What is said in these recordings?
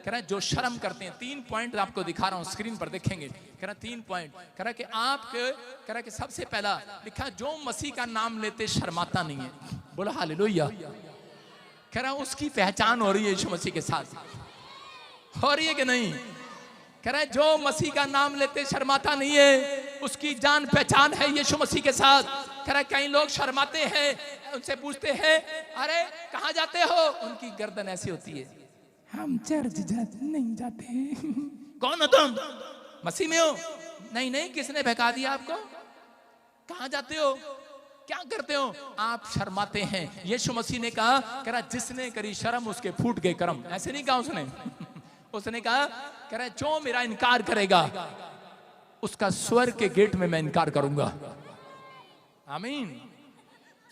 कह रहा है जो शर्म करते हैं। 3 पॉइंट आपको दिखा रहा हूं, स्क्रीन पर देखेंगे। कह रहा 3 पॉइंट, कह रहा कि आप, कह रहा कि सबसे पहला लिखा जो मसीह का नाम लेते शर्माता नहीं है। बोलो हालेलुया। कह रहा उसकी पहचान हो रही है यीशु मसीह के साथ, हो रही है कि नहीं? कह रहा है जो मसीह का नाम लेते शर्माता नहीं है, उसकी जान पहचान है यीशु मसीह के साथ। कह रहा है कई लोग शर्माते हैं, उनसे पूछते हैं अरे कहाँ जाते हो, उनकी गर्दन ऐसी होती है, हम चर्च नहीं जाते। कौन हो तुम? मसीह में हो? नहीं नहीं, किसने बहका दिया आपको? कहाँ जाते हो, क्या करते हो? आप शर्माते हैं। यीशु मसीह ने कहा, कह रहा जिसने करी शर्म उसके फूट गए कर्म। ऐसे नहीं कहा उसने। उसने कहा, कह रहा जो मेरा इनकार करेगा उसका स्वर्ग के गेट में मैं इनकार करूंगा। आमीन,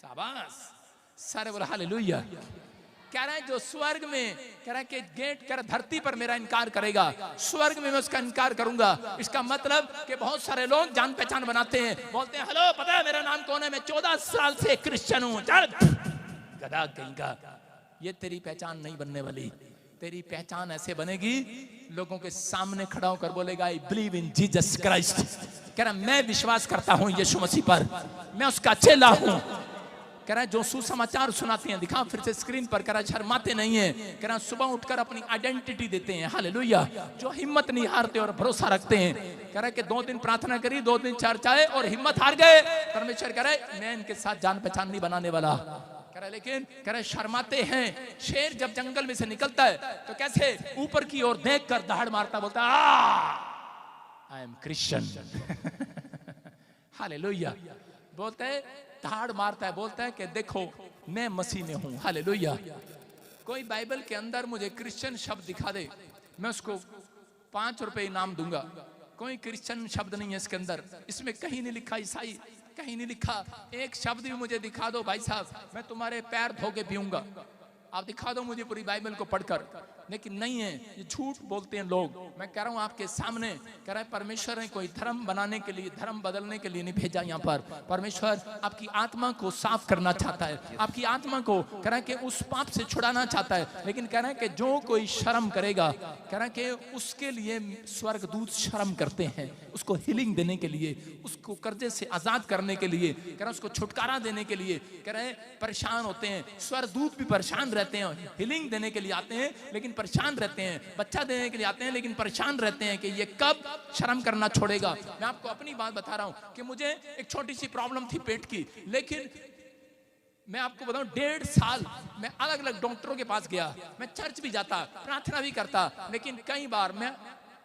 शाबाश, सारे बोला हालेलुया। कह रहा है जो स्वर्ग में, कह रहा है कि गेट, कह रहा धरती पर मेरा इनकार करेगा, स्वर्ग में मैं उसका इनकार करूंगा। इसका मतलब कि बहुत सारे लोग जान पहचान बनाते हैं, बोलते हैं हेलो पता है मेरा नाम कौन है, मैं 14 साल से क्रिश्चियन हूं। चल गधा कहीं का, ये तेरी पहचान नहीं बनने वाली। तेरी पहचान ऐसे बनेगी, लोगों के सामने खड़ा होकर बोलेगा I believe in Jesus Christ. कह रहा मैं विश्वास करता हूं यीशु मसीह पर, मैं उसका चेला हूं। कह रहा जो सुसमाचार सुनाते हैं, दिखा फिर से स्क्रीन पर, कह रहा शर्माते नहीं है। कह रहा सुबह उठकर अपनी आइडेंटिटी देते हैं, हालेलुया। जो हिम्मत नहीं हारते और भरोसा रखते हैं। कह रहा कि 2 दिन प्रार्थना करी, 2 दिन चर्च आए और हिम्मत हार गए। परमेश्वर कह रहा मैं इनके साथ जान पहचान नहीं बनाने वाला। कह रहा लेकिन कह रहा शर्माते हैं। शेर जब जंगल में से निकलता है तो कैसे ऊपर की ओर देखकर दहाड़ मारता, बोलता आई एम क्रिश्चियन। हालेलुया। बोलता है, दहाड़ मारता है, बोलता है कि देखो मैं मसीह में हूं। हालेलुया। कोई बाइबल के अंदर मुझे क्रिश्चियन शब्द दिखा दे, मैं उसको 5 रुपए इनाम दूंगा। कोई क्रिश्चियन शब्द नहीं है इसके अंदर, इसमें कहीं नहीं लिखा ईसाई, कहीं नहीं लिखा। एक शब्द भी मुझे दिखा दो भाई साहब, मैं तुम्हारे पैर धो के पीऊंगा। आप दिखा दो मुझे पूरी बाइबल को पढ़कर, लेकिन नहीं है, ये झूठ बोलते हैं लोग। मैं कह रहा हूं आपके सामने, कह रहा है परमेश्वर ने कोई धर्म बनाने के लिए, धर्म बदलने के लिए नहीं भेजा यहाँ पर। परमेश्वर आपकी आत्मा को साफ करना चाहता है, आपकी आत्मा को कह रहा है कि उस पाप से छुड़ाना चाहता है। लेकिन कह रहा है कि जो कोई शर्म करेगा, कह रहा है कि उसके लिए स्वर्गदूत शर्म करते हैं, उसको हीलिंग देने के लिए, उसको कर्जे से आजाद करने के लिए, कह रहा है उसको छुटकारा देने के लिए, कह रहे हैं परेशान होते हैं। स्वर्गदूत भी परेशान रहते हैं, हीलिंग देने के लिए आते हैं लेकिन परेशान रहते हैं, बच्चा देने के लिए आते हैं लेकिन परेशान रहते हैं कि ये कब शर्म करना छोड़ेगा। मैं आपको अपनी बात बता रहा हूं कि मुझे एक छोटी सी प्रॉब्लम थी पेट की, लेकिन मैं आपको बताऊं 1.5 साल मैं अलग अलग डॉक्टरों के पास गया, मैं चर्च भी जाता, प्रार्थना भी करता, लेकिन कई बार मैं,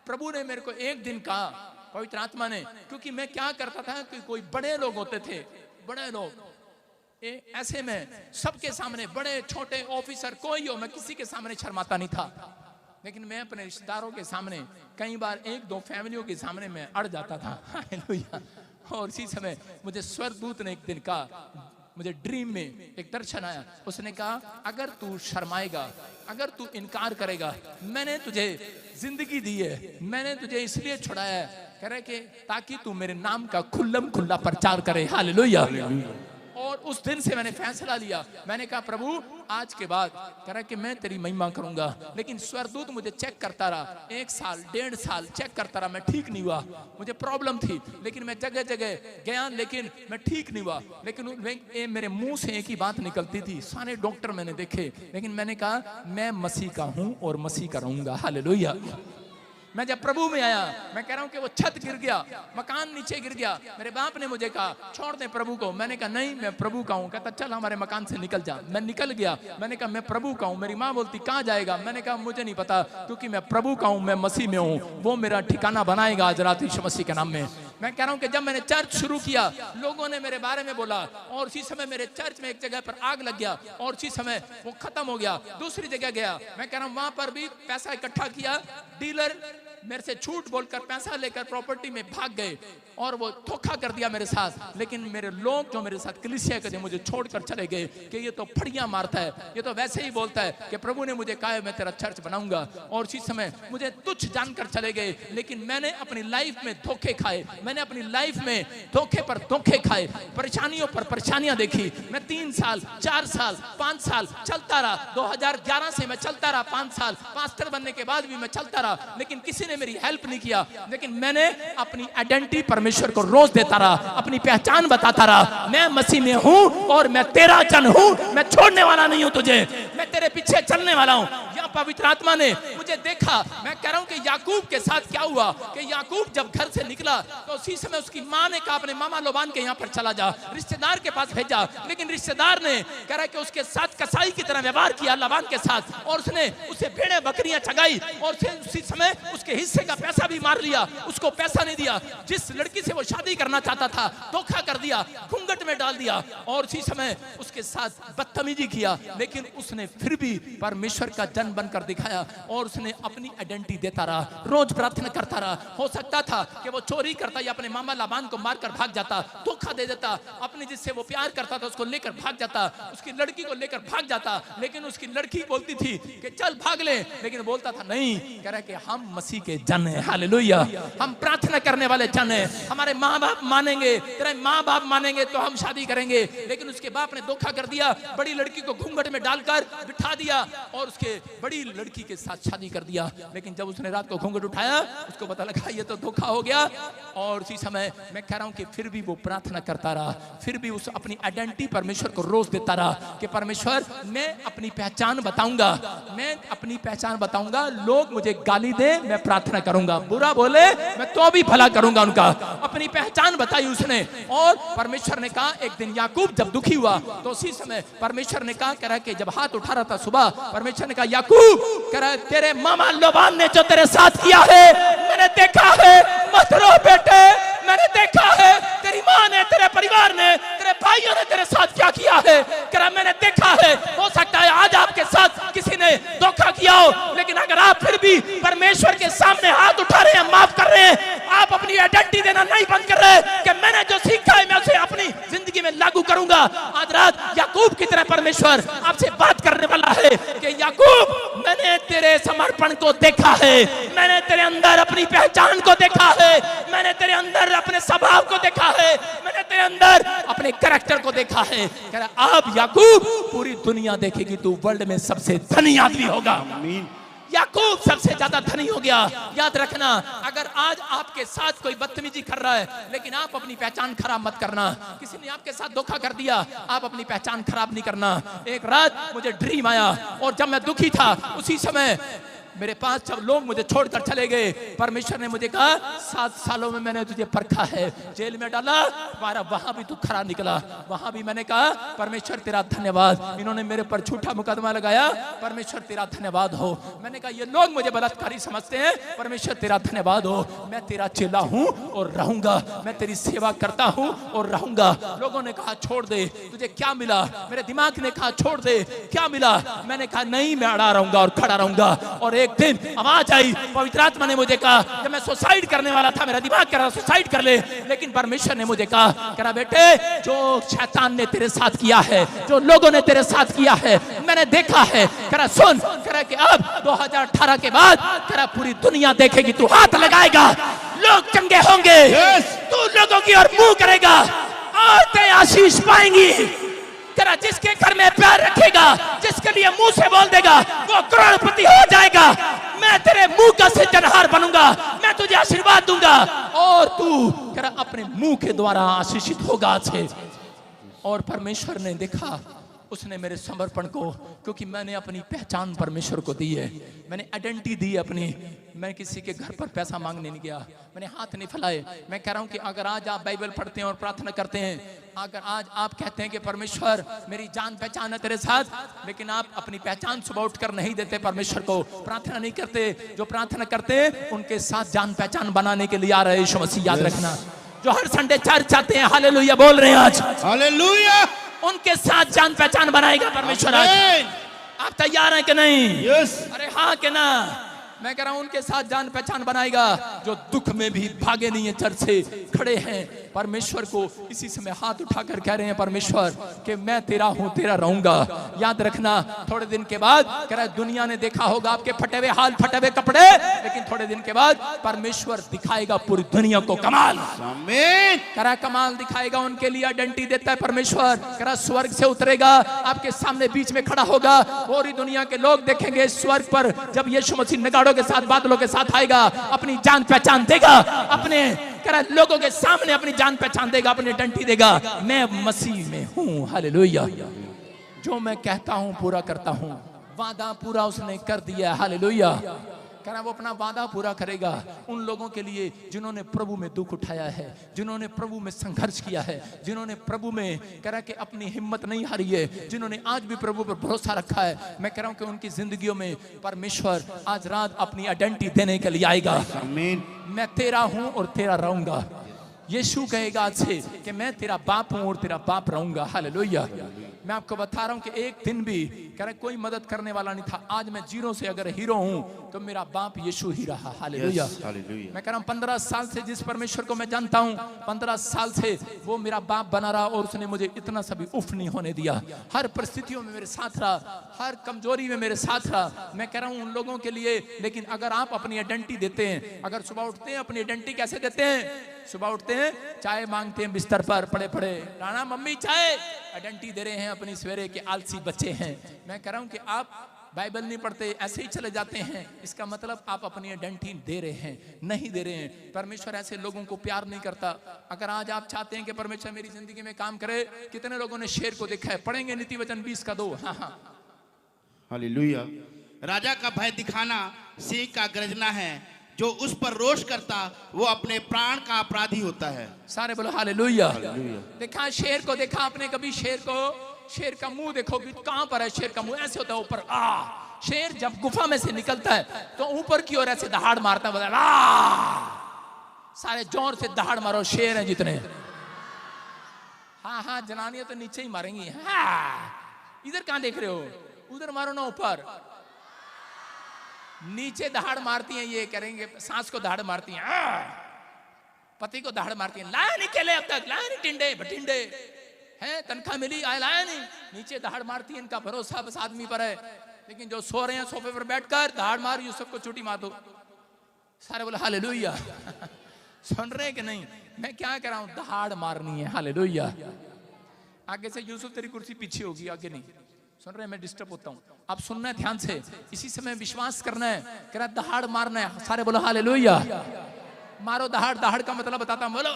प्रभु ने मेरे को एक दिन कहा, पवित्र आत्मा ने, क्योंकि मैं क्या करता था कि कोई बड़े लोग होते थे, बड़े लोग ऐसे में सबके सामने, बड़े छोटे ऑफिसर कोई हो, मैं किसी के सामने शर्माता नहीं था। लेकिन मैं अपने रिश्तेदारों के सामने, कई बार 1-2 फैमिलियों के सामने मैं अड़ जाता था। हालेलुया। और इसी समय मुझे स्वर्गदूत ने एक दिन कहा, मुझे ड्रीम में एक दर्शन आया, उसने कहा अगर तू शर्माएगा, अगर तू इनकार करेगा, मैंने तुझे जिंदगी दी है, मैंने तुझे इसलिए छुड़ाया है, कह रहे कि ताकि तू मेरे नाम का खुल्लम खुल्ला प्रचार करे। हालेलुया। और उस दिन से मैंने फैसला लिया, मैंने कहा प्रभु आज के बाद, कह रहा कि मैं तेरी महिमा करूंगा। लेकिन स्वर्गदूत मुझे चेक करता रहा, 1 साल 1.5 साल चेक करता रहा, मैं ठीक नहीं हुआ, मुझे प्रॉब्लम थी, लेकिन मैं जगह जगह गया लेकिन मैं ठीक नहीं हुआ। लेकिन मेरे मुंह से एक ही बात निकलती थी, सारे डॉक्टर मैंने देखे, लेकिन मैंने कहा मैं मसीह का हूं और मसीह का रहूंगा। हालेलुया। मैं जब प्रभु में आया, मैं कह रहा हूं कि वो छत गिर गया, मकान नीचे गिर गया, मेरे बाप ने मुझे कहा छोड़ दे प्रभु को। मैंने कहा नहीं मैं प्रभु का हूं। कहता चल हमारे मकान से निकल जा। मैं निकल गया, मैंने कहा मैं प्रभु का हूं। मेरी माँ बोलती कहाँ जाएगा, मैंने कहा मुझे नहीं पता, क्योंकि मैं प्रभु का हूं, मैं मसीह में हूं, वो मेरा ठिकाना बनाएगा आज रात यीशु मसीह के नाम में। मैं कह रहा हूं कि जब मैंने चर्च शुरू किया, लोगों ने मेरे बारे में बोला, और उसी समय मेरे चर्च में एक जगह पर आग लग गया, और उसी समय वो खत्म हो गया। दूसरी जगह गया, मैं कह रहा हूं वहां पर भी पैसा इकट्ठा किया, डीलर मेरे से झूठ बोलकर पैसा लेकर प्रॉपर्टी में भाग गए और वो धोखा कर दिया मेरे साथ। लेकिन मेरे लोग जो मेरे साथ कलीसिया के थे मुझे छोड़कर चले गए कि ये तो फड़ियां मारता है, ये तो वैसे ही बोलता है कि प्रभु ने मुझे कहा है मैं तेरा चर्च बनाऊंगा, और उसी समय मुझे तुच्छ जानकर चले गए। लेकिन मैंने अपनी लाइफ में धोखे खाए, मैंने अपनी लाइफ में धोखे पर धोखे खाए, परेशानियों पर परेशानियां देखी। मैं 3 साल 4 साल 5 साल चलता रहा। 2011 से मैं चलता रहा 5 साल, पास्टर बनने के बाद भी मैं चलता रहा, लेकिन किसी ने मेरी हेल्प नहीं किया। लेकिन मैंने अपनी आइडेंटिटी परमेश्वर को रोज देता रहा, अपनी पहचान बताता रहा, मैं मसीह में हूं और मैं तेरा जन हूं, मैं छोड़ने वाला नहीं हूं तुझे, मैं तेरे पीछे चलने वाला हूं। यहाँ पवित्र आत्मा ने मुझे देखा। मैं कह रहा हूं कि याकूब के साथ क्या हुआ कि याकूब जब घर से निकला तो उसी समय उसकी मां ने कहा अपने मामा लोबान के यहाँ पर चला जा, रिश्तेदार के पास भेजा। लेकिन रिश्तेदार ने कह रहा कि उसके साथ कसाई की तरह व्यवहार किया लाबान के साथ, और उसने उसे भेड़ें बकरियां चगाई और उसी समय उसके हिस्से का पैसा भी मार लिया, उसको पैसा नहीं दिया। जिस लड़की से वो शादी करना चाहता था धोखा कर दिया, घूंघट में डाल दिया, और उसी समय उसके साथ बदतमीजी किया। लेकिन उसने फिर भी परमेश्वर का जन बनकर दिखाया और उसने अपनी आइडेंटिटी देता रहा, रोज प्रार्थना करता रहा। हो सकता था कि वो चोरी करता या अपने मामा लाबान को मारकर भाग जाता, धोखा दे देता, अपने जिससे वो प्यार करता था उसको लेकर भाग जाता, उसकी लड़की को लेकर भाग जाता। लेकिन उसकी लड़की बोलती थी कि चल भाग ले, लेकिन बोलता था नहीं, कह रहा कि हम मसीह के जन हैं, हालेलुया, हम प्रार्थना करने वाले जन हैं, हमारे माँ बाप मानेंगे, तेरे माँ बाप मानेंगे तो हम शादी करेंगे। लेकिन उसके बाप ने धोखा कर दिया, बड़ी लड़की को घूंघट में डालकर बिठा दिया और उसके बड़ी लड़की के साथ शादी कर दिया। लेकिन जब उसने रात को घूंघट उठाया उसको पता लगा ये तो धोखा हो गया। और उसी समय मैं कह रहा हूं कि फिर भी वो प्रार्थना करता रहा, फिर भी उस अपनी आइडेंटिटी परमेश्वर को रोज देता रहा कि परमेश्वर मैं अपनी पहचान बताऊंगा, मैं अपनी पहचान बताऊंगा। लोग मुझे गाली दे मैं प्रार्थना करूंगा, बुरा बोले मैं तो भी भला करूंगा उनका। अपनी पहचान बताई उसने। और परमेश्वर ने कहा, एक दिन याकूब जब दुखी हुआ तो उसी समय परमेश्वर ने कहा, कह रहा कि जब हाथ उठा रहा था सुबह, परमेश्वर ने कहा याकूब, कह रहा तेरे मामा लोबान ने जो तेरे साथ किया है मैंने देखा है, मत रो बेटे, मैंने देखा है तेरी माँ ने, तेरे परिवार ने, तेरे भाइयों ने तेरे साथ क्या किया है, कह रहा मैंने देखा है। हो सकता है आज आपके साथ किसी ने धोखा किया हो, लेकिन अगर आप फिर भी परमेश्वर के सामने हाथ उठा रहे हैं, माफ कर रहे हैं, आप अपनी आइडेंटिटी देना नहीं बंद कर रहे कि मैंने जो सीखा है मैं उसे अपनी जिंदगी में लागू करूंगा। आज रात याकूब की तरह परमेश्वर आपसे बात करने वाला है कि याकूब मैंने तेरे समर्पण को देखा है, मैंने तेरे अंदर अपनी पहचान को देखा है, मैंने तेरे अंदर अपने स्वभाव को देखा है, मैंने तेरे अंदर अपने कैरेक्टर को देखा है। कह रहा अब याकूब पूरी दुनिया देखेगी, तू वर्ल्ड में सबसे धनी आदमी होगा। याकूब सबसे ज्यादा धनी हो गया। याद रखना, अगर आज आपके साथ कोई बदतमीजी कर रहा है, लेकिन आप अपनी पहचान खराब मत करना। किसी ने आपके साथ धोखा कर दिया, आप अपनी पहचान खराब नहीं करना। एक रात मुझे ड्रीम आया और जब मैं दुखी था उसी समय मेरे पास जब लोग मुझे छोड़कर चले गए, परमेश्वर ने मुझे कहा 7 सालों में मैंने तुझे परखा है, जेल में डाला, तुम्हारा वहां भी तू खरा निकला। वहां भी मैंने कहा परमेश्वर तेरा धन्यवाद, इन्होंने मेरे पर झूठा मुकदमा लगाया, परमेश्वर तेरा धन्यवाद हो। मैंने कहा ये लोग मुझे बलात्कारी समझते हैं, परमेश्वर तेरा धन्यवाद हो, मैं तेरा चेला हूं और रहूंगा, मैं तेरी सेवा करता हूं और रहूंगा। लोगों ने कहा छोड़ दे, तुझे क्या मिला? मेरे दिमाग ने कहा छोड़ दे, क्या मिला? मैंने कहा नहीं, मैं अड़ा रहूंगा और खड़ा रहूंगा। और एक दिन आवाज आई, पवित्र आत्मा ने मुझे कहा, जब मैं सुसाइड करने वाला था, मेरा दिमाग कह रहा सुसाइड कर ले, लेकिन परमेश्वर ने मुझे कहा बेटे जो शैतान ने तेरे साथ किया है, जो लोगों ने तेरे साथ किया है, मैंने देखा है। कह सुन, कह कि अब 2018 के बाद कह पूरी दुनिया देखेगी, तू हाथ लगाएगा लोग चंगे होंगे, तू लोगों की ओर मुंह करेगा और ते आशीष पाएंगी। तेरा जिसके घर में प्यार रखेगा, जिसके लिए मुंह से बोल देगा, वो करोड़पति हो जाएगा। मैं तेरे मुंह का सृजनहार बनूंगा, मैं तुझे आशीर्वाद दूंगा और तू तेरा अपने मुंह के द्वारा आशीषित होगा से। और परमेश्वर ने देखा, उसने मेरे समर्पण को, क्योंकि मैंने अपनी पहचान परमेश्वर को दी है, मैंने आइडेंटिटी दी अपनी। मैं किसी के घर पर पैसा मांगने नहीं गया, मैंने हाथ नहीं फैलाए। मैं कह रहा हूं कि अगर आज आप बाइबल पढ़ते हैं और प्रार्थना करते हैं, अगर आज आप कहते हैं कि परमेश्वर मेरी जान पहचान है तेरे साथ, लेकिन आप अपनी पहचान सुबह उठकर नहीं देते परमेश्वर को, प्रार्थना नहीं करते, जो प्रार्थना करते हैं उनके साथ जान पहचान बनाने के लिए आ रहे यीशु मसीह। याद रखना, जो हर संडे चर्च आते हैं, हालेलुया बोल रहे हैं आज, हालेलुया, उनके साथ जान पहचान बनाएगा परमेश्वर। आज आप तैयार हैं कि नहीं? यस। अरे हाँ कि ना? मैं कह रहा हूं उनके साथ जान पहचान बनाएगा जो दुख में भी भागे नहीं है, चर्च से खड़े हैं। परमेश्वर को इसी समय हाथ उठाकर कह रहे हैं परमेश्वर कि मैं तेरा हूं, तेरा रहूंगा। याद रखना थोड़े दिन के बाद कह रहा है दुनिया ने देखा होगा आपके फटे हुए हाल, फटे हुए कपड़े, लेकिन थोड़े दिन के बाद परमेश्वर दिखाएगा पूरी दुनिया को कमाल। आमीन। कह रहा कमाल दिखाएगा, उनके लिए आइडेंटिटी देता है परमेश्वर। कह रहा स्वर्ग से उतरेगा, आपके सामने बीच में खड़ा होगा, पूरी दुनिया के लोग देखेंगे स्वर्ग पर जब यीशु मसीह नगाड़ों के साथ, बादलों के साथ आएगा, अपनी जान पहचान देगा, अपने कह रहा लोगों के सामने अपनी जान पहचान देगा, अपनी आइडेंटिटी देगा, मैं मसीह में हूं। हालेलुया। जो मैं कहता हूं पूरा करता हूं, वादा पूरा उसने कर दिया। हालेलुया। कह रहा वो अपना वादा पूरा करेगा उन लोगों के लिए जिन्होंने प्रभु में दुख उठाया है, जिन्होंने प्रभु में संघर्ष किया है, जिन्होंने प्रभु में कह रहा कि अपनी हिम्मत नहीं हारी है, जिन्होंने आज भी प्रभु पर भरोसा रखा है। मैं कह रहा हूं कि उनकी जिंदगियों में परमेश्वर आज रात अपनी आइडेंटिटी देने के लिए आएगा। आमीन। मैं तेरा हूं और तेरा रहूंगा। यीशु कहेगा आज से कि मैं तेरा बाप हूं और तेरा बाप रहूंगा। हालेलुया। मैं आपको बता रहा हूं कि एक दिन भी कह रहे कोई मदद करने वाला नहीं था, आज मैं जीरो से अगर हीरो हूं तो मेरा बाप यीशु ही रहा। हालेलुया। मैं कह रहा हूं 15 साल से जिस परमेश्वर को मैं जानता हूं, 15 साल से वो मेरा बाप बना रहा और उसने मुझे इतना सा भी उफ नहीं होने दिया। हर परिस्थितियों में मेरे साथ रहा, हर कमजोरी में मेरे साथ रहा। मैं कह रहा हूं उन लोगों के लिए, लेकिन अगर आप अपनी आइडेंटिटी देते हैं, अगर सुबह उठते हैं अपनी आइडेंटिटी कैसे देते हैं? सुबह उठते हैं, चाय मांगते हैं बिस्तर पर पड़े पड़े, राणा मम्मी चाय, आइडेंटिटी दे रहे हैं अपनी सवेरे के आलसी बच्चे हैं। मैं कह रहा हूं कि आप बाइबल नहीं पढ़ते, ऐसे ही चले जाते हैं, इसका मतलब आप अपनी आइडेंटिटी दे रहे हैं, नहीं दे रहे हैं। परमेश्वर ऐसे लोगों को प्यार नहीं करता। अगर आज आप चाहते हैं कि परमेश्वर मेरी जिंदगी में काम करे, कितने लोगों ने शेर को देखा है? पढ़ेंगे नीति वचन 20 का 2। हाँ। हालेलुया। राजा का भय दिखाना सिंह का गर्जना है, जो उस पर रोष करता वो अपने प्राण का अपराधी होता है। सारे बोलो हालेलुया। देखा शेर को, देखा आपने कभी शेर को? शेर का मुंह देखो कहां पर है शेर का मुंह, ऐसे होता है ऊपर। शेर जब गुफा में से निकलता है तो ऊपर की ओर ऐसे दहाड़ मारता है। सारे जोर से दहाड़ मारो, शेर है जितने। हाँ जनानियां तो नीचे ही मारेंगी। इधर कहां देख रहे हो? उधर मारो ना, ऊपर। नीचे दहाड़ मारती हैं, ये करेंगे सांस को दहाड़ मारती हैं, पति को दहाड़ मारती हैं। लाया नहीं केले अब तक, लाया नहीं टिंडे भटिंडे हैं, तनख्वाह मिली आए लाया नहीं। नीचे दहाड़ मारती है, इनका भरोसा बस आदमी पर है। लेकिन जो सो रहे हैं सोफे पर बैठकर, दहाड़ मार यूसुफ को चुटी मार दो। सारे बोले हालेलुया। सुन रहे कि नहीं? मैं क्या कह रहा हूं? दहाड़ मारनी है। हालेलुया। आगे से यूसुफ तेरी कुर्सी पीछे होगी, आगे नहीं। सुन रहे हैं? मैं डिस्टर्ब होता हूं, आप सुनना है ध्यान से, इसी समय विश्वास करना है। कह रहा दहाड़ मारना है। सारे बोलो हालेलुया। मारो दहाड़। दहाड़ का मतलब बताता हूं, बोलो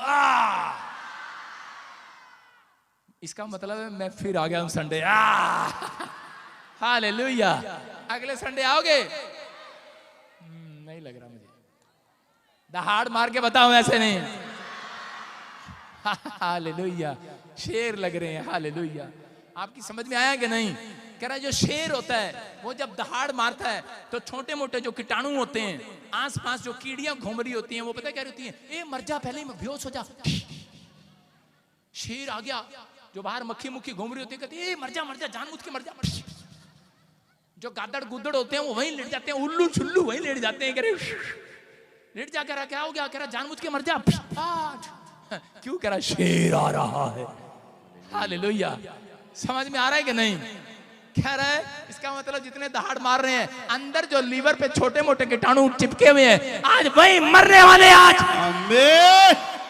इसका मतलब है मैं फिर आ गया हूं संडे। हालेलुया। अगले संडे आओगे? नहीं लग रहा मुझे। दहाड़ मार के बताओ, ऐसे नहीं। हालेलुया। शेर लग रहे हैं। हालेलुया। आपकी समझ में आया कि नहीं? कह रहा जो शेर होता है वो जब दहाड़ मारता है तो छोटे मोटे जो कीटाणु होते हैं, आसपास जो कीड़ियां घूम रही होती हैं, वो पता क्या होती हैं? ए मर जा, पहले ही बेहोश हो जा। शेर आ गया, जो बाहर मक्खी मुक्खी घूम रही होती है, कहती है मर जा जानबूझ के मर जा। जो गादड़ गुदड़ होते हैं वो वहीं लेट जाते हैं, उल्लू छुल्लू वहीं लेट जाते हैं। कह रहे लेट जा, कह रहा क्या हो गया? कह रहा जानबूझ के मर जा। क्यों? कह रहा शेर आ रहा है। हालेलुया। समझ में आ रहा है कि नहीं? कह रहा है इसका मतलब जितने दहाड़ मार रहे हैं, अंदर जो लीवर पे छोटे मोटे कीटाणु चिपके हुए हैं, आज वही मरने वाले। आज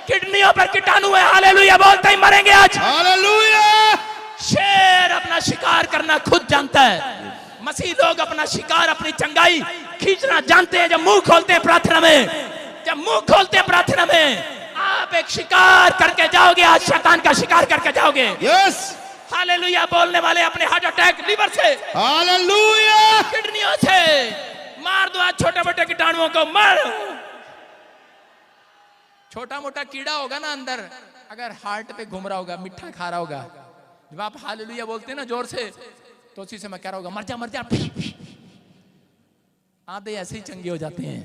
किडनियों पर कीटाणु है। हालेलुया। बोलते ही मरेंगे आज। हालेलुया। शेर अपना शिकार करना खुद जानता है। मसीह लोग अपना शिकार, अपनी चंगाई खींचना जानते हैं। जब मुंह खोलते हैं प्रार्थना में, जब मुंह खोलते हैं प्रार्थना में, आप एक शिकार करके जाओगे। आज शैतान का शिकार करके जाओगे। यस। हालेलुया। बोलने वाले अपने हार्ट अटैक, लीवर से, हालेलुया, किडनियों से मार दो आज छोटे मोटे कीटाणुओं को। मार। छोटा मोटा कीड़ा होगा ना अंदर, अगर हार्ट पे घूम रहा होगा, मिठा खा रहा होगा, जब आप हालेलुया बोलते हैं ना जोर से, तो उसी से मैं कह रहा होगा मर जा मर जा। आधे ऐसे ही चंगे हो जाते हैं।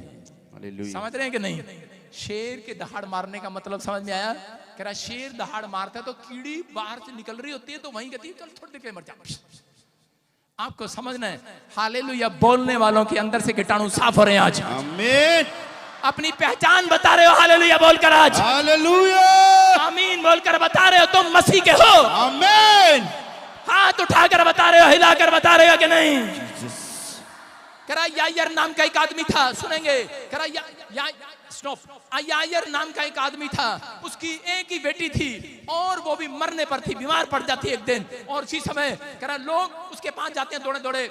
समझ रहे हैं कि नहीं? शेर के दहाड़ मारने का मतलब समझ में आया? कह रहा शेर दहाड़ मारता है तो कीड़ी बाहर से निकल रही होती है, तो वहीं कहती है चल थोड़ी देर के मर जा। आपको समझना है, हालेलुया बोलने वालों के अंदर से कीटाणु साफ हो रहे हैं आज। आमीन। अपनी पहचान बता रहे हो हालेलुया बोलकर आज। हालेलुया। आमीन बोलकर बता रहे हो तुम मसीह के हो। आमीन। हाथ उठाकर बता रहे हो, हिलाकर बता रहे हो कि नहीं। करा यायर नाम का एक आदमी था, सुनेंगे। करा स्टॉप। यायर नाम का एक आदमी था, उसकी एक ही बेटी थी और वो भी मरने पर थी, बीमार पड़ जाती एक दिन। और उसी समय करा लोग उसके पास जाते हैं दौड़े दौड़े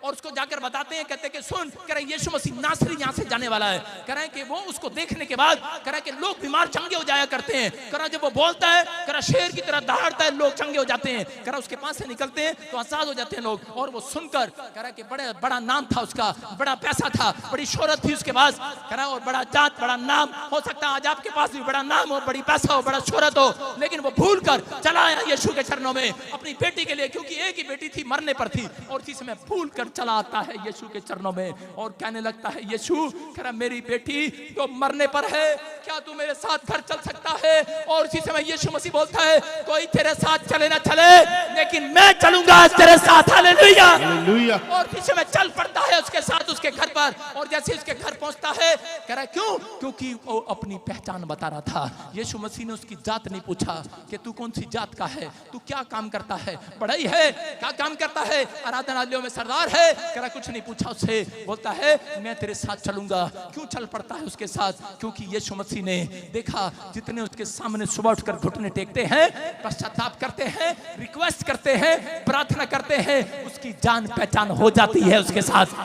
और उसको जाकर बताते हैं, कहते हैं कि सुन, कह रहे यीशु मसीह नासरी यहाँ से जाने वाला है। कह रहे कि वो उसको देखने के बाद कह रहे कि लोग बीमार चंगे हो जाया करते हैं। कह रहा जब वो बोलता है, कह रहा शेर की तरह दहाड़ता है, लोग चंगे हो जाते हैं। कह रहा उसके पास से निकलते हैं तो आजाद हो जाते हैं लोग। और वो सुनकर कह रहा कि बड़ा नाम था उसका, बड़ा पैसा था, बड़ी शोहरत थी उसके पास। कह रहा और बड़ा जात, बड़ा नाम। हो सकता है आज आपके पास भी बड़ा नाम हो, बड़ी पैसा हो, बड़ा शोहरत हो, लेकिन वो भूल कर चला आया यीशु के चरणों में अपनी बेटी के लिए, क्योंकि एक ही बेटी थी, मरने पर थी। और इसी समय भूल कर चला आता है यीशु के चरणों में और कहने लगता है, यीशु कह रहा मेरी बेटी तो मरने पर है, क्या तू मेरे साथ घर चल सकता है। और इसी समय यीशु मसीह बोलता है, कोई तेरे साथ चले ना चले, लेकिन मैं चलूंगा तेरे साथ। हालेलुया। हालेलुया। और इसी समय चल पड़ता है उसके साथ उसके घर पर। और जैसे उसके घर पहुंचता है, कह रहा क्यों, क्योंकि वो अपनी पहचान बता रहा था। यीशु मसीह ने उसकी जात नहीं पूछा कि तू कौन सी जात का है, तू क्या काम करता है, बड़ाई है, क्या काम करता है, आराधनालयों में सरदार है। कह रहा कुछ नहीं पूछा उससे, बोलता है मैं तेरे साथ चलूंगा। क्यों चल पड़ता है उसके साथ, क्योंकि यीशु मसीह ने देखा जितने उसके सामने सुबह उठकर घुटने टेकते हैं, पश्चाताप करते हैं, रिक्वेस्ट करते हैं, प्रार्थना करते हैं, उसकी जान पहचान हो जाती है उसके साथ।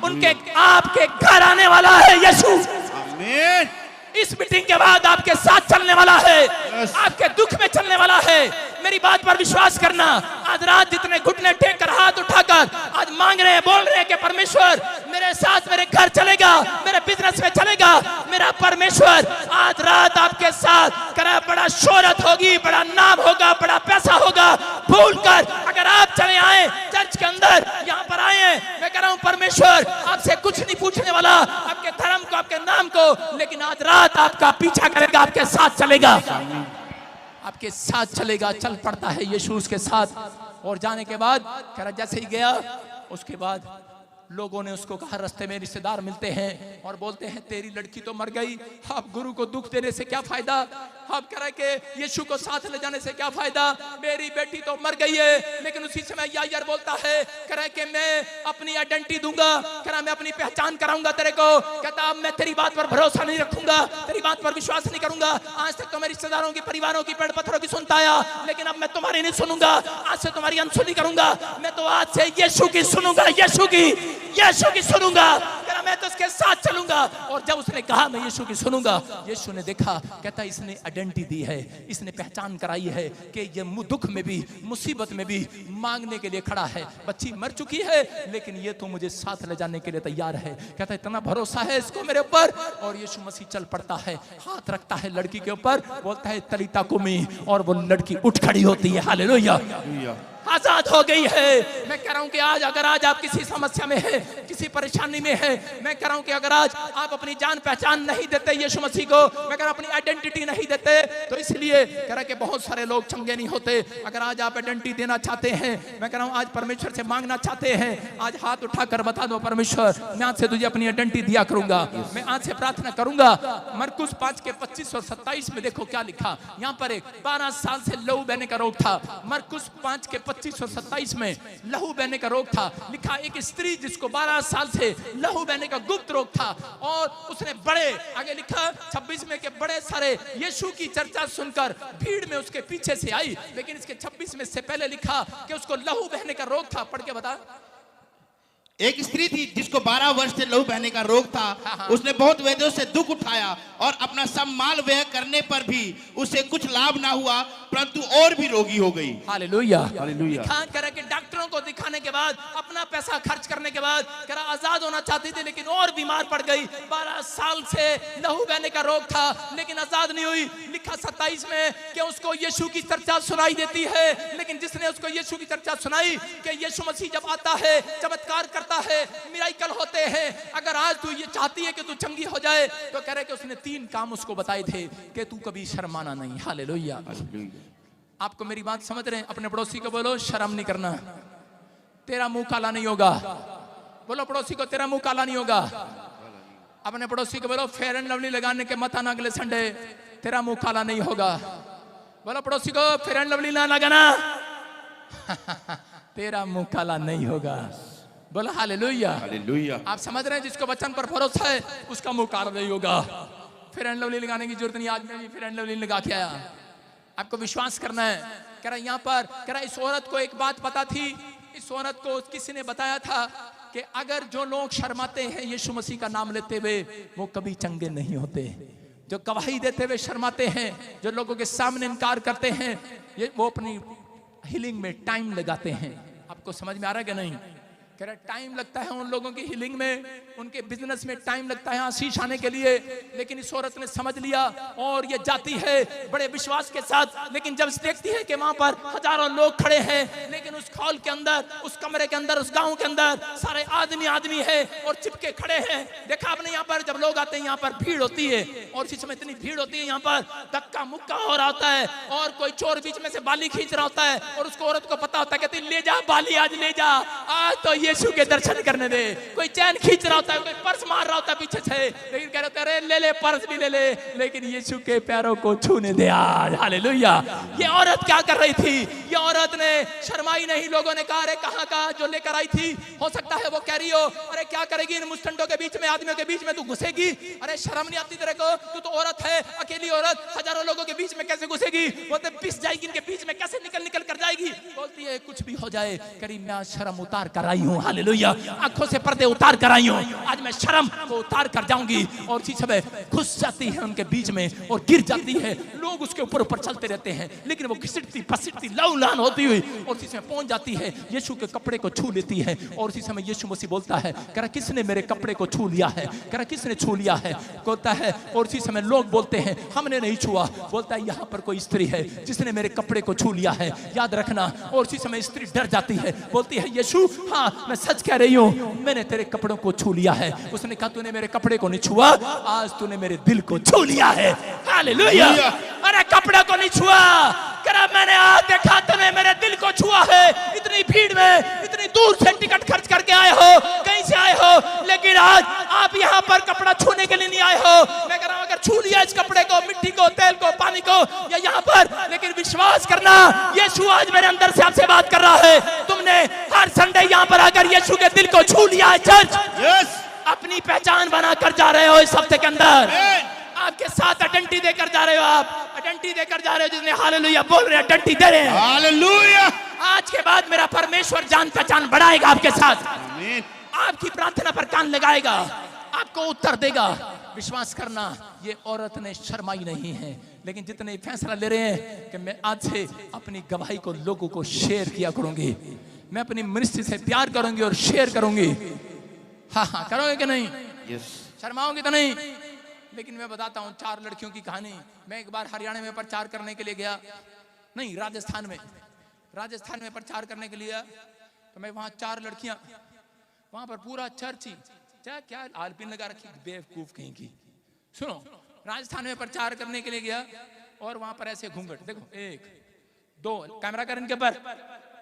उनके आपके घर आने वाला है यीशु। आमीन। इस मीटिंग के बाद आपके साथ चलने वाला है, आपके दुख में चलने वाला है। मेरी बात पर विश्वास करना। आज रात जितने घुटने टेक कर हाथ उठाकर आज मांग रहे हैं, बोल रहे हैं कि परमेश्वर मेरे साथ मेरे घर चलेगा, मेरे बिजनेस में चलेगा, मेरा परमेश्वर आज रात आपके साथ करा। बड़ा शोहरत होगी, बड़ा नाम होगा, बड़ा पैसा होगा, भूल कर अगर आप चले आए चर्च के अंदर, यहाँ पर आए हैं, मैं कह रहा हूँ परमेश्वर आपसे कुछ नहीं पूछने वाला, आपके धर्म को, आपके नाम को, लेकिन आज रात आपका पीछा करेगा, आपके साथ चलेगा, आपके साथ चलेगा। चल पड़ता है यीशु उसके साथ। और जाने के बाद कह रहा जैसे ही गया, उसके बाद लोगों ने उसको कहा, रास्ते में रिश्तेदार मिलते हैं और बोलते हैं तेरी लड़की तो मर गई, अब गुरु को दुख देने से क्या फायदा, अब कह रहे कि यीशु को साथ ले जाने से क्या फायदा, मेरी बेटी तो मर गई है। लेकिन उसी समय यायर बोलता है, कह रहा कि मैं अपनी आइडेंटिटी दूंगा, कह रहा मैं अपनी पहचान कराऊंगा तेरे को। कहता अब मैं तेरी बात पर भरोसा नहीं रखूंगा, तेरी बात पर विश्वास नहीं करूंगा। आज तक तो मैं रिश्तेदारों की, परिवारों की, पेड़ पत्थरों की सुनता आया, लेकिन अब मैं तुम्हारी नहीं सुनूंगा, आज से तुम्हारी अनसुनी करूंगा। मैं तो आज से यीशु की सुनूंगा, यीशु की सुनूंगा, मैं तो इसके साथ चलूंगा। और जब उसने कहा मैं यीशु की सुनूंगा, यीशु ने देखा, कहता इसने आइडेंटिटी दी है, इसने पहचान कराई है कि ये दुख में भी, मुसीबत में भी मांगने के लिए खड़ा है। बच्ची मर चुकी है लेकिन ये तो मुझे साथ ले जाने के लिए तैयार है। कहता इतना भरोसा है इसको मेरे ऊपर। और यीशु मसीह चल पड़ता है, हाथ रखता है लड़की के ऊपर, बोलता है तलीता कुमी, और वो लड़की उठ खड़ी होती है। हालेलुया, आजाद हो गई है। मैं कह रहा हूं कि आज अगर आज आप किसी समस्या में है, किसी परेशानी में है, मैं कह रहा हूं कि अगर आज आप अपनी जान पहचान नहीं देते यीशु मसीह को, मैं कह रहा हूं अपनी आइडेंटिटी नहीं देते, तो इसलिए कह रहा कि बहुत सारे लोग चंगे नहीं होते। अगर आज आप आइडेंटिटी देना चाहते हैं, मैं कह रहा हूं आज परमेश्वर से मांगना चाहते हैं, आज हाथ उठाकर बता दो परमेश्वर मैं आज से तुझे अपनी आइडेंटिटी दिया करूंगा, मैं आज से प्रार्थना करूंगा। मरकुस 5 के 25 और 27 में देखो क्या लिखा। यहाँ पर एक 12 साल से लहू बहने का रोग था। मरकुस 5 के 25 और 27 में लहू बहने का रोग था। लिखा एक स्त्री जिसको 12 साल से लहू बहने का गुप्त रोग था, और उसने बड़े, आगे लिखा 26 में के बड़े सारे यीशु की चर्चा सुनकर भीड़ में उसके पीछे से आई। लेकिन इसके 26 में से पहले लिखा कि उसको लहू बहने का रोग था। पढ़ के बता। एक स्त्री थी जिसको 12 वर्ष से लहू बहने का रोग था। उसने बहुत वेदों से दुख उठाया और अपना सब माल व्यय करने पर भी उसे कुछ लाभ ना हुआ, परंतु और भी रोगी हो गई। Hallelujah, hallelujah. करा कि डॉक्टरों को दिखाने के बाद, अपना पैसा खर्च करने के बाद, करा आजाद होना चाहती थी लेकिन और बीमार पड़ गई। 12 साल से लहू बहने का रोग था लेकिन आजाद नहीं हुई। लिखा 27 में कि उसको यीशु की चर्चा सुनाई देती है। लेकिन जिसने उसको यीशु की चर्चा सुनाई कि यीशु मसीह जब आता है चमत्कार करता है, मिराकल होते हैं, अगर आज तू ये चाहती है कि तू चंगी हो जाए, तो कह रहे कि उसने 3 काम उसको बताए थे कि तू कभी शर्माना नहीं। हालेलुया। आपको मेरी बात समझ रहे हैं? अपने पड़ोसी को बोलो शर्म नहीं करना। तेरा मुंह काला नहीं होगा। बोलो पड़ोसी को, तेरा मुंह काला नहीं होगा। अपने पड़ोसी को बोलो, फेयर एंड लवली लगाने के मत आना अगले संडे, तेरा मुंह काला नहीं होगा। बोलो पड़ोसी को, फेयर एंड लवली ना लगाना तेरा मुंह काला नहीं होगा। बोलो हालेलुया। हालेलुया। आप समझ रहे हैं, जिसको वचन पर भरोसा है उसका मुंह काला नहीं होगा। फेयर एंड लवली लगाने की जरूरत नहीं, आज मैं भी फेयर एंड लवली लगा के आया। आपको विश्वास करना है। कह रहा यहाँ पर, कह रहा इस औरत को एक बात पता थी। इस औरत को किसी ने बताया था कि अगर जो लोग शर्माते हैं यीशु मसीह का नाम लेते हुए, वो कभी चंगे नहीं होते। जो गवाही देते हुए शर्माते हैं, जो लोगों के सामने इनकार करते हैं, ये वो अपनी हीलिंग में टाइम लगाते हैं। आपको समझ में आ रहा है कि नहीं? कह रहा टाइम लगता है उन लोगों की हीलिंग में, उनके बिजनेस में टाइम लगता है आशीष आने के लिए। लेकिन इस औरत ने समझ लिया और ये जाती है बड़े विश्वास के साथ। लेकिन जब देखती है कि वहां पर हजारों लोग खड़े हैं, लेकिन उस हॉल के अंदर, उस कमरे के अंदर, उस गांव के अंदर सारे आदमी है और चिपके खड़े हैं। देखा आपने यहाँ पर जब लोग आते हैं यहाँ पर भीड़ होती है, और इस समय इतनी भीड़ होती है यहाँ पर धक्का मुक्का हो रहा होता है, और कोई चोर बीच में से बाली खींच रहा होता है, और उसको औरत को पता होता है, कहती ले जा बाली, आज ले जा, आज तो यीशु के दर्शन करने दे। कोई चैन खींच रहा होता है, कोई पर्स मार रहा होता है पीछे से, लेकिन कह रहे अरे ले ले पर्स भी ले ले, लेकिन यीशु के पैरों को छूने दे आज। हालेलुया। ये औरत क्या कर रही थी? ये औरत ने शर्माई नहीं। लोगों ने कहा अरे कहां का जो लेकर आई थी, हो सकता है वो कह रही हो अरे क्या करेगी इन मुस्टंडों के बीच में, आदमियों के बीच में तू घुसेगी? अरे शर्म नहीं आती तेरे को? तू तो औरत है, अकेली औरत, हजारों लोगों के बीच में कैसे घुसेगी? बोलते पिस जाएगी इनके बीच में, कैसे निकल कर जाएगी? बोलती है कुछ भी हो जाए, करीब मैं शर्म उतार कर आई हूं। हालेलुया। आंखों से पर्दे उतार कर आई हूं, आज मैं शर्म को उतार कर जाऊंगी। और इसी समय घुस जाती है उनके बीच में और गिर जाती है। लोग उसके ऊपर ऊपर चलते रहते हैं, लेकिन वो घिसटती पसीटती लहूलुहान होती हुई और इसी समय पहुंच जाती है, यीशु के कपड़े को छू लेती है। और इसी समय यीशु मसीह बोलता है, कह रहा किसने मेरे कपड़े को छू लिया है? कह रहा किसने छू लिया है? बोलता है, और इसी समय लोग बोलते हैं हमने नहीं छुआ। बोलता है यहाँ पर कोई स्त्री है जिसने मेरे कपड़े को छू लिया है, याद रखना। और इसी समय स्त्री डर जाती है, बोलती है यीशु हाँ मैं सच कह रही हूँ, मैंने तेरे कपड़ों को छू लिया है। उसने कहा तूने मेरे कपड़े को नहीं छुआ, आज तूने मेरे दिल को छू लिया है। हालेलुया। अरे कपड़े को नहीं छुआ, करा मैंने आज देखा तूने मेरे दिल को छुआ है। इतनी भीड़ में, इतनी दूर से टिकट खर्च करके आए हो, कहीं से आए हो, लेकिन आज आप यहाँ पर कपड़ा छूने के लिए नहीं आए हो। मैं कह रहा हूँ अगर छू लिया इस कपड़े को, मिट्टी को, तेल को, पानी को, या यहाँ पर, लेकिन विश्वास करना यीशु आज मेरे अंदर से आपसे बात कर रहा है। तुमने हर संडे यहाँ पर आकर यीशु के दिल को छू लिया है। चर्च अपनी पहचान बनाकर जा रहे हो इस हफ्ते के अंदर। आपके साथ आइडेंटिटी देकर जा रहे हो, आप आइडेंटिटी देकर जा रहे हो। जिसने हालेलुया बोल रहे हैं, आइडेंटिटी दे रहे हैं। हालेलुया। आज के बाद मेरा परमेश्वर जान पहचान बढ़ाएगा आपके साथ, आपकी प्रार्थना पर कान लगाएगा, आपको उत्तर देगा। विश्वास करना, ये औरत ने शर्माई नहीं है, लेकिन जितने फैसला ले रहे हैं कि मैं आज से अपनी गवाही को लोगों को शेयर किया करूंगी, मैं अपनी मिनिस्ट्री से प्यार करूंगी और शेयर करूंगी। हाँ हाँ करोगे कि नहीं? शर्माओगे तो नहीं? लेकिन मैं बताता हूँ 4 लड़कियों की कहानी। मैं एक बार हरियाणा में प्रचार करने के लिए गया, नहीं राजस्थान में प्रचार करने के लिए, तो मैं वहाँ 4 लड़कियां, वहां पर पूरा चर्च ही क्या आलपिन लगा रखी, बेवकूफ कहीं की। सुनो, राजस्थान में प्रचार करने के लिए गया और वहां पर ऐसे घूंघट देखो, 1 2 कैमरा कर इनके पर,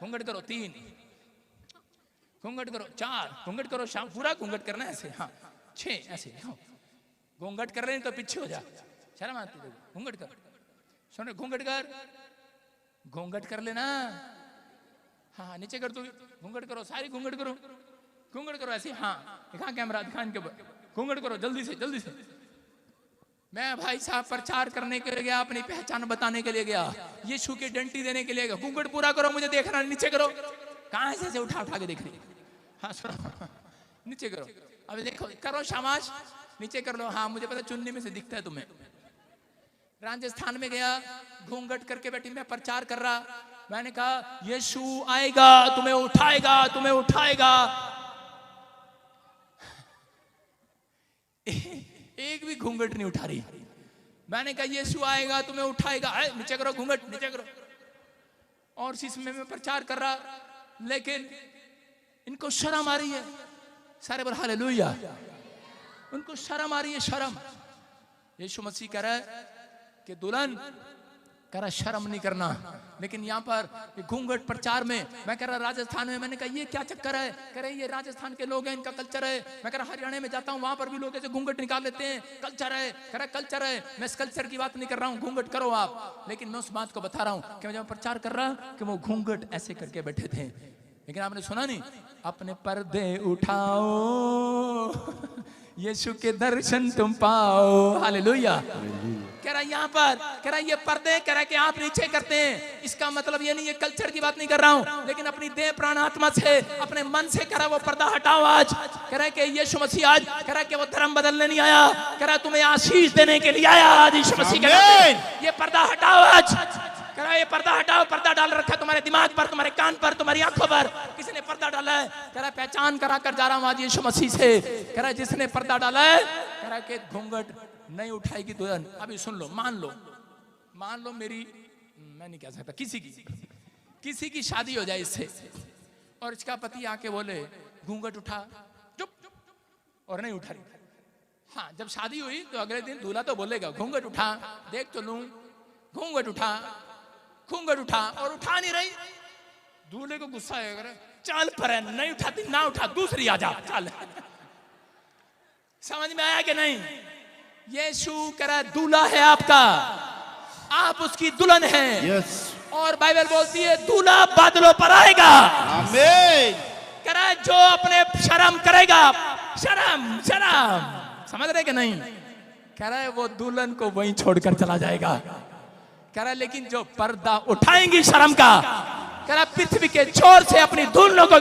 घूंघट करो, 3 घूंघट करो, 4 घूंघट करो, शाम पूरा घूंघट करना है ऐसे, हाँ 6 ऐसे घूंघट कर रहे हैं तो पीछे हो जा, शर्म आती है। घूंघट कर, सुनो घूंघट कर लेना, हाँ नीचे कर, तू घूंघट करो, सारी घूंघट करो ऐसे, हाँ दिखा कैमरा, दिखा इनके ऊपर, घूंघट करो जल्दी से। मैं भाई साहब प्रचार करने के लिए गया, अपनी पहचान बताने के लिए गया, यीशु की आइडेंटिटी देने के लिए गया। घूंघट पूरा करो, मुझे देखना, नीचे करो, कहाँ से उठा के देख रही, हाँ सुनो, नीचे करो, अब देखो, करो शाबाश, नीचे कर लो, हाँ मुझे पता चुन्नी में से दिखता है तुम्हें। राजस्थान में गया, घूंघट करके बैठी, मैं प्रचार कर रहा, मैंने कहा यीशु आएगा, तुम्हें उठाएगा। एक भी घूंघट नहीं उठा रही। मैंने कहा यीशु आएगा, तुम्हें उठाएगा, नीचे करो घूंघट, नीचे करो। और इसी में मैं प्रचार कर रहा, लेकिन इनको शर्म आ रही है। सारे बोल हालेलुया। उनको शर्म आ रही है, शर्म। यीशु मसीह कह रहा है कि दुल्हन कह रहा शर्म नहीं करना। लेकिन यहाँ पर घूंघट प्रचार में, मैं कह रहा राजस्थान में, मैंने कहा ये क्या चक्कर है? कह रहे ये राजस्थान के लोग हैं, इनका कल्चर है। मैं कह रहा हरियाणा में जाता हूँ, वहां पर भी लोग ऐसे घूंघट निकाल लेते हैं, कल्चर है। कह रहा कल्चर है, मैं इस कल्चर की बात नहीं कर रहा हूँ, घूंघट करो आप। लेकिन मैं उस बात को बता रहा हूँ कि मैं जब प्रचार कर रहा कि वो घूंघट ऐसे करके बैठे थे। लेकिन आपने सुना नहीं, अपने पर्दे उठाओ यीशु के दर्शन तुम पाओ। हालेलुया। कह रहा यहाँ पर, कह रहा ये पर्दे, कह रहा कि आप नीचे करते हैं, इसका मतलब ये नहीं, ये कल्चर की बात नहीं कर रहा हूं, लेकिन अपनी देह प्राण आत्मा से, अपने मन से कह रहा वो पर्दा हटाओ आज। कह रहा कि यीशु मसीह आज, कह रहा कि वो धर्म बदलने नहीं आया, कह रहा तुम्हें आशीष देने के लिए आया आज यीशु मसीह के नाम। ये पर्दा हटाओ आज। कह रहा ये पर्दा हटाओ, पर्दा डाल रखा है तुम्हारे दिमाग पर, तुम्हारे कान पर, तुम्हारी आंखों पर, किसी ने पर्दा डाला है। कह रहा पहचान करा कर जा रहा हूं आज यीशु मसीह से। कह रहा जिसने पर्दा डाला है, कह रहा कि घूंघट नहीं उठाएगी दुल्हन। अभी सुन लो, मान लो मेरी, मैं नहीं कह सकता, किसी की शादी हो जाए इससे, और इसका पति आके बोले घूंघट उठा, चुप, और नहीं उठा रही। हाँ, जब शादी हुई तो अगले दिन दूल्हा तो बोलेगा घूंघट उठा, देख तो लूं, घूंघट उठा, और उठा नहीं रही। दूल्हे को गुस्सा आएगा, चल पर नहीं उठाती, ना उठा, दूसरी आ जा, चल। समझ में आया कि नहीं? यीशु करा दूल्हा है आपका, आप उसकी दुल्हन हैं। और बाइबल बोलती है दूल्हा बादलों पर आएगा। आमीन। करा जो अपने शर्म करेगा, शर्म, समझ रहे कि नहीं? कह रहा है वो दुल्हन को वहीं छोड़कर चला जाएगा। कह रहा है लेकिन जो पर्दा उठाएंगी शर्म का, कह रहा पृथ्वी के छोर से अपनी दुल्हनों को